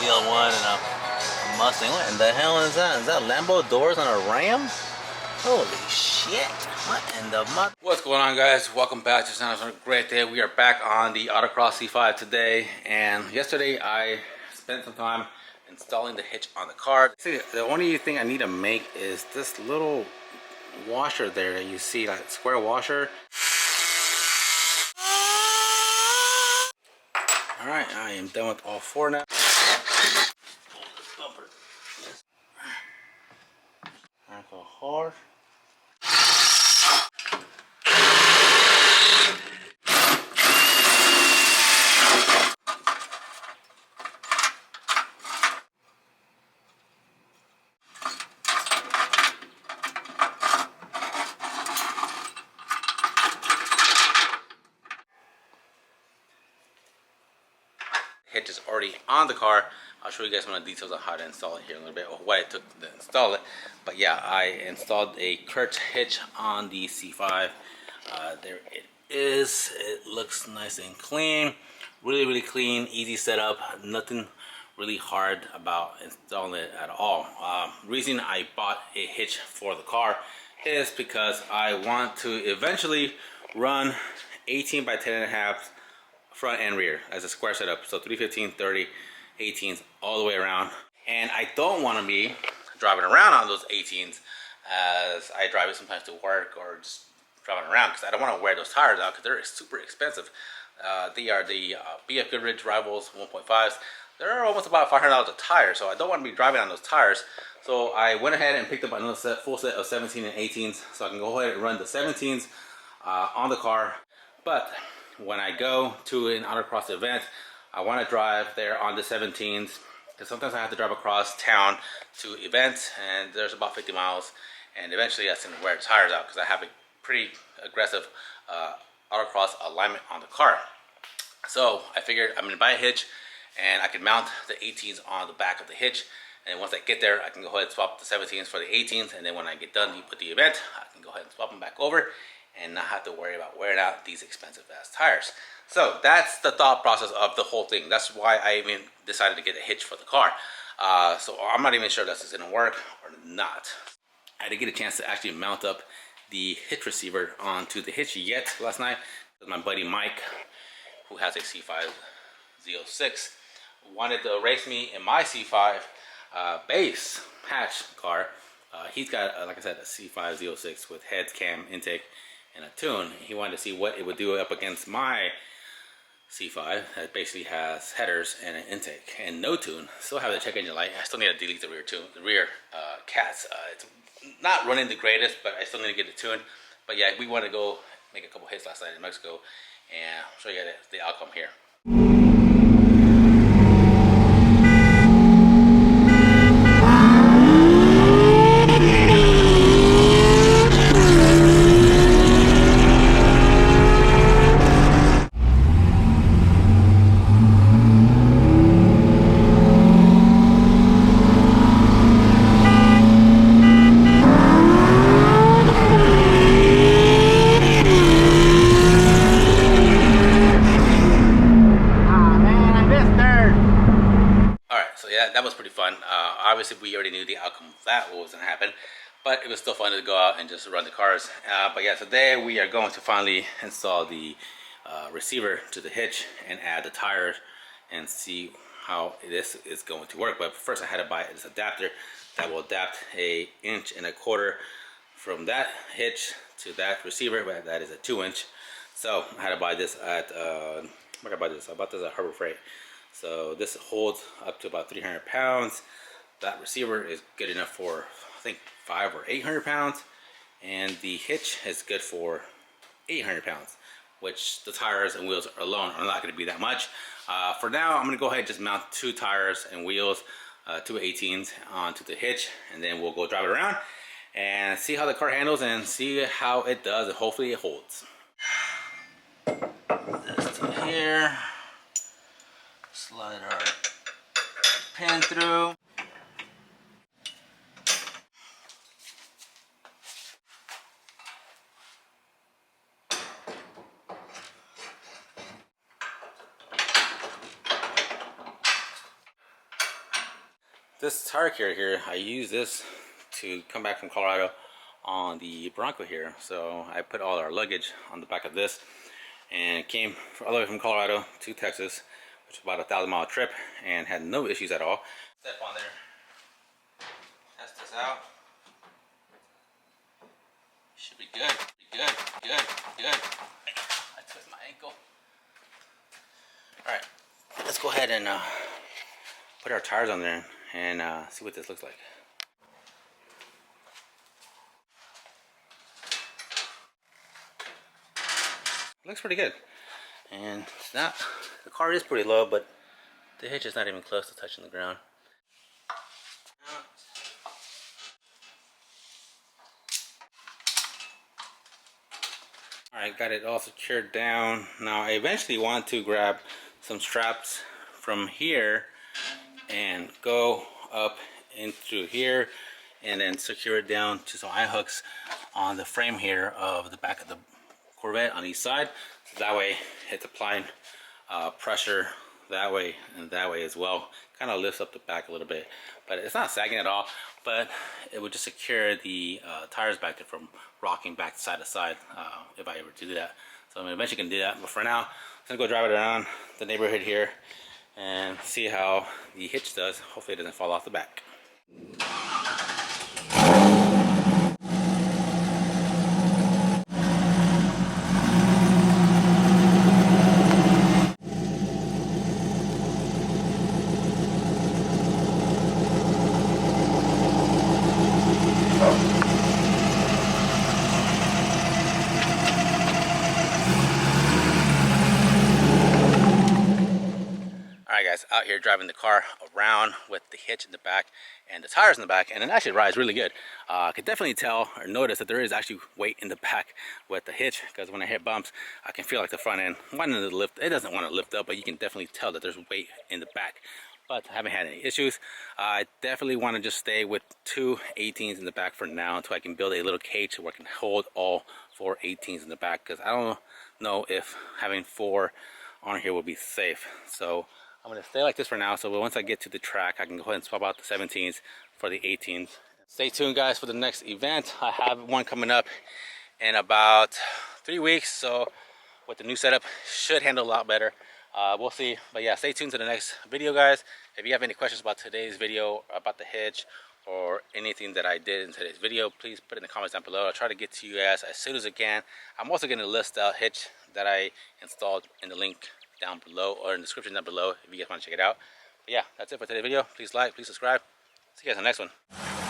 ZL1 and a Mustang. What in the hell is that? Is that Lambo doors on a Ram? Holy shit. What in the mud? What's going on, guys? Welcome back to another great day. We are back on the Autocross C5 today. And yesterday I spent some time installing the hitch on the car. See, the only thing I need to make is this little washer there that you see, like square washer. Alright, I am done with all four now. Pull this bumper. Alright, go hard. Hitch is already on the car. I'll show you guys some of the details on how to install it here in a little bit, or what it took to install it. But yeah, I installed a Curt hitch on the C5. There it is. It looks nice and clean. Really clean, easy setup. Nothing really hard about installing it at all. Reason I bought a hitch for the car is because I want to eventually run 18 by 10.5 front and rear as a square setup. So 315, 30, 18s all the way around. And I don't want to be driving around on those 18s as I drive it sometimes to work or just driving around, because I don't want to wear those tires out because they're super expensive. They are the BF Goodrich Rivals 1.5s. They're almost about $500 a tire, so I don't want to be driving on those tires. So I went ahead and picked up another full set of 17 and 18s, so I can go ahead and run the 17s on the car. But when I go to an autocross event, I want to drive there on the 17s, because sometimes I have to drive across town to events, and there's about 50 miles, and eventually that's going to wear tires out because I have a pretty aggressive autocross alignment on the car. So I figured I'm going to buy a hitch, and I can mount the 18s on the back of the hitch, and once I get there, I can go ahead and swap the 17s for the 18s, and then when I get done with the event, I can go ahead and swap them back over and not have to worry about wearing out these expensive ass tires. So that's the thought process of the whole thing. That's why I even decided to get a hitch for the car. So I'm not even sure if this is going to work or not. I didn't get a chance to actually mount up the hitch receiver onto the hitch yet last night. My buddy Mike, who has a C5 Z06, wanted to race me in my C5 base hatch car. He's got, like I said, a C5 Z06 with heads, cam, intake, and a tune. He wanted to see what it would do up against my C5 that basically has headers and an intake and no tune. Still have the check engine light. I still need to delete the rear tune, the rear cats. It's not running the greatest, but I still need to get the tune. But yeah, we want to go make a couple hits last night in Mexico, and I'll show you the outcome here. That was pretty fun. Obviously, we already knew the outcome of that, what was going to happen, but it was still fun to go out and just run the cars. But yeah, today we are going to finally install the receiver to the hitch and add the tires and see how this is going to work. But first I had to buy this adapter that will adapt 1.25 inches from that hitch to that receiver, but that is a 2-inch. So I had to buy this at, where did I buy this? I bought this at Harbor Freight. So this holds up to about 300 pounds. That receiver is good enough for, I think, 500 or 800 pounds. And the hitch is good for 800 pounds, which the tires and wheels alone are not going to be that much. For now, I'm going to go ahead and just mount 2 tires and wheels, 2 18s onto the hitch, and then we'll go drive it around and see how the car handles and see how it does, and hopefully it holds. This to here. Slide our pin through. This tire carrier here, I use this to come back from Colorado on the Bronco here. So I put all our luggage on the back of this and came all the way from Colorado to Texas, which is about a 1,000-mile trip, and had no issues at all. Step on there, test this out. Should be good, good. I twist my ankle. All right, let's go ahead and put our tires on there and see what this looks like. Looks pretty good, and it's not, the car is pretty low, but the hitch is not even close to touching the ground. Alright, got it all secured down. Now I eventually want to grab some straps from here and go up into here and then secure it down to some eye hooks on the frame here of the back of the Corvette on each side. So that way it's applying pressure that way and that way as well. Kind of lifts up the back a little bit, but it's not sagging at all, but it would just secure the tires back there from rocking back side to side if I ever do that. So I'm eventually gonna do that, but for now I'm gonna go drive it around the neighborhood here and see how the hitch does. Hopefully it doesn't fall off the back. Alright guys, out here driving the car around with the hitch in the back and the tires in the back, and it actually rides really good. I could definitely tell or notice that there is actually weight in the back with the hitch, because when I hit bumps I can feel like the front end wanting to lift. It doesn't want to lift up, but you can definitely tell that there's weight in the back. But I haven't had any issues. I definitely want to just stay with 2 18s in the back for now until I can build a little cage where I can hold all 4 18s in the back, because I don't know if having 4 on here will be safe. So I'm going to stay like this for now, so once I get to the track I can go ahead and swap out the 17s for the 18s. Stay tuned guys for the next event. I have one coming up in about 3 weeks, so with the new setup should handle a lot better. We'll see, but yeah, stay tuned to the next video guys. If you have any questions about today's video, about the hitch, or anything that I did in today's video, please put it in the comments down below. I'll try to get to you guys as soon as I can. I'm also going to list the hitch that I installed in the link down below, or in the description down below, if you guys want to check it out. But yeah, that's it for today's video. Please like, please subscribe. See you guys in the next one.